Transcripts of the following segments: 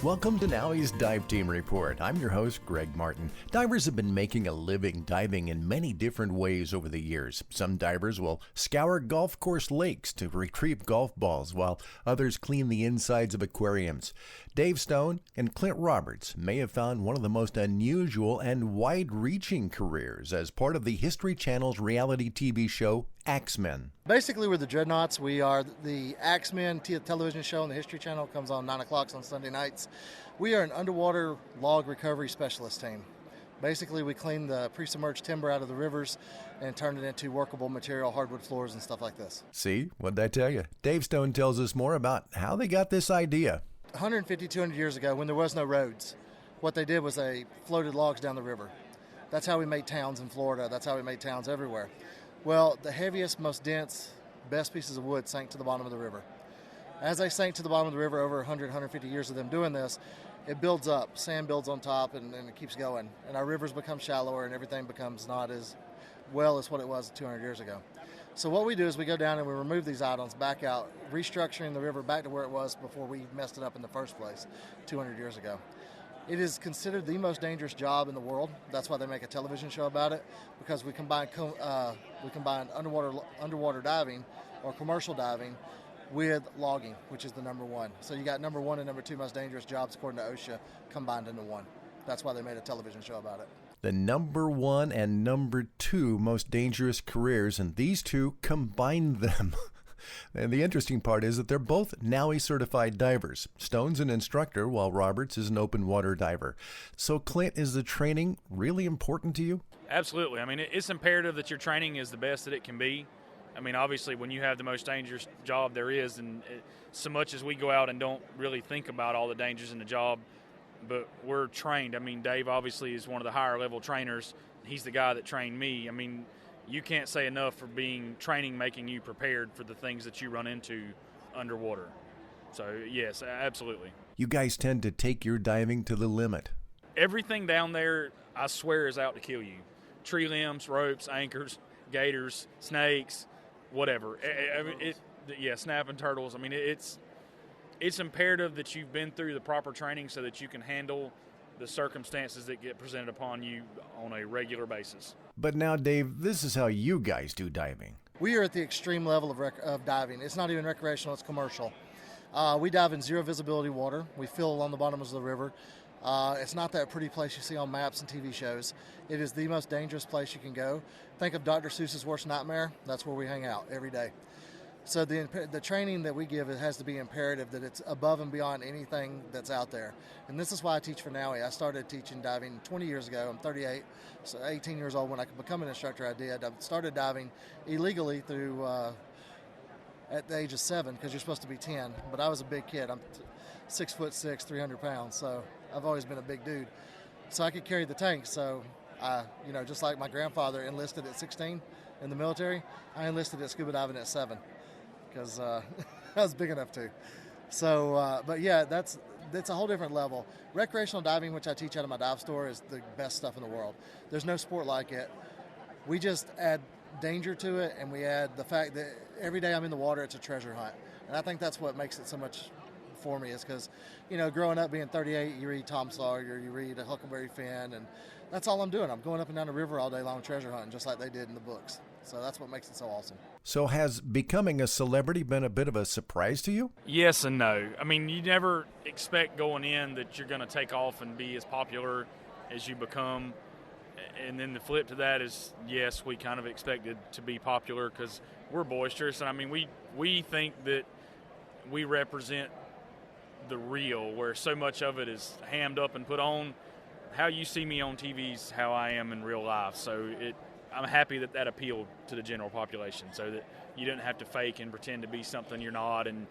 Welcome to NAUI's Dive Team Report. I'm your host, Greg Martin. Divers have been making a living diving in many different ways over the years. Some divers will scour golf course lakes to retrieve golf balls, while others clean the insides of aquariums. Dave Stone and Clint Roberts may have found one of the most unusual and wide-reaching careers as part of the History Channel's reality TV show, Axemen. Basically, we're the Dreadknots. We are the Axemen television show on the History Channel. It comes on 9 o'clock on Sunday nights. We are an underwater log recovery specialist team. Basically, we clean the pre-submerged timber out of the rivers and turn it into workable material, hardwood floors and stuff like this. See? What'd I tell you? Dave Stone tells us more about how they got this idea. 150, 200 years ago, when there was no roads, what they did was they floated logs down the river. That's how we made towns in Florida. That's how we made towns everywhere. Well, the heaviest, most dense, best pieces of wood sank to the bottom of the river. As they sank to the bottom of the river, over 100, 150 years of them doing this, it builds up. Sand builds on top, and it keeps going. And our rivers become shallower, and everything becomes not as well as what it was 200 years ago. So what we do is we go down and we remove these items back out, restructuring the river back to where it was before we messed it up in the first place 200 years ago. It is considered the most dangerous job in the world. That's why they make a television show about it, because we combine underwater diving or commercial diving with logging, which is the number one. So you got number one and number two most dangerous jobs according to OSHA combined into one. That's why they made a television show about it. The number one and number two most dangerous careers, and these two combined them. And the interesting part is that they're both NAUI certified divers. Stone's an instructor, while Roberts is an open water diver. So, Clint, is the training really important to you? Absolutely. I mean, it's imperative that your training is the best that it can be. I mean, obviously, when you have the most dangerous job there is, and so much as we go out and don't really think about all the dangers in the job, but we're trained. I mean, Dave obviously is one of the higher level trainers. He's the guy that trained me. I mean, you can't say enough for training making you prepared for the things that you run into underwater. So, yes, absolutely. You guys tend to take your diving to the limit. Everything down there, I swear, is out to kill you. Tree limbs, ropes, anchors, gators, snakes, whatever. Snapping turtles. I mean, it's imperative that you've been through the proper training so that you can handle the circumstances that get presented upon you on a regular basis. But now, Dave, this is how you guys do diving. We are at the extreme level of diving. It's not even recreational, it's commercial. We dive in zero visibility water. We fill along the bottoms of the river. It's not that pretty place you see on maps and TV shows. It is the most dangerous place you can go. Think of Dr. Seuss's worst nightmare. That's where we hang out every day. So the training that we give, it has to be imperative that it's above and beyond anything that's out there. And this is why I teach for NAUI. I started teaching diving 20 years ago. I'm 38, so 18 years old when I could become an instructor. I started diving illegally through at the age of 7 because you're supposed to be 10. But I was a big kid. I'm 6'6", 300 pounds. So I've always been a big dude. So I could carry the tank. So just like my grandfather enlisted at 16 in the military, I enlisted at scuba diving at 7. Because I was big enough to. So, that's a whole different level. Recreational diving, which I teach out of my dive store, is the best stuff in the world. There's no sport like it. We just add danger to it, and we add the fact that every day I'm in the water, it's a treasure hunt. And I think that's what makes it so much for me, is because, growing up being 38, you read Tom Sawyer, you read a Huckleberry Finn, and that's all I'm doing. I'm going up and down the river all day long treasure hunting, just like they did in the books. So that's what makes it so awesome. So has becoming a celebrity been a bit of a surprise to you? Yes and no. I mean, you never expect going in that you're going to take off and be as popular as you become. And then the flip to that is, yes, we kind of expected to be popular because we're boisterous. And I mean, we think that we represent the real, where so much of it is hammed up and put on. How you see me on TV is how I am in real life. So I'm happy that appealed to the general population, so that you didn't have to fake and pretend to be something you're not. And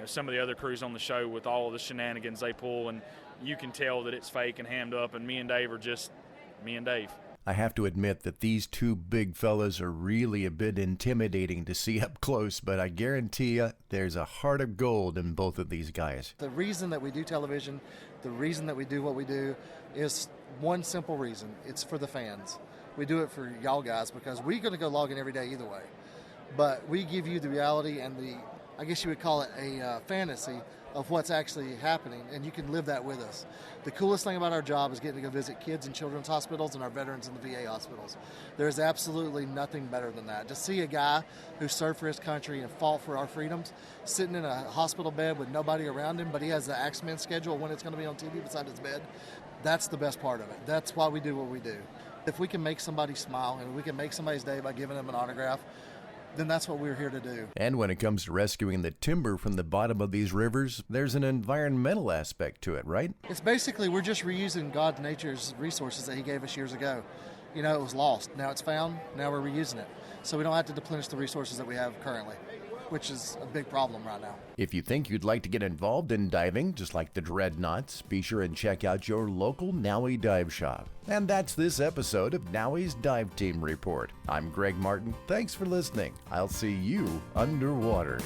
some of the other crews on the show with all of the shenanigans they pull, and you can tell that it's fake and hammed up, and me and Dave are just me and Dave. I have to admit that these two big fellas are really a bit intimidating to see up close, but I guarantee you there's a heart of gold in both of these guys. The reason that we do television, the reason that we do what we do, is one simple reason. It's for the fans. We do it for y'all guys because we're going to go logging every day either way. But we give you the reality and the I guess you would call it a fantasy of what's actually happening, and you can live that with us. The coolest thing about our job is getting to go visit kids in children's hospitals and our veterans in the VA hospitals. There's absolutely nothing better than that. To see a guy who served for his country and fought for our freedoms sitting in a hospital bed with nobody around him, but he has the Axeman schedule when it's going to be on TV beside his bed, that's the best part of it. That's why we do what we do. If we can make somebody smile and we can make somebody's day by giving them an autograph, then that's what we're here to do. And when it comes to rescuing the timber from the bottom of these rivers, there's an environmental aspect to it, right? It's basically we're just reusing God's nature's resources that he gave us years ago. You know, it was lost. Now it's found. Now we're reusing it. So we don't have to deplenish the resources that we have currently, which is a big problem right now. If you think you'd like to get involved in diving, just like the Dreadknots, be sure and check out your local NAUI dive shop. And that's this episode of NAUI's Dive Team Report. I'm Greg Martin. Thanks for listening. I'll see you underwater.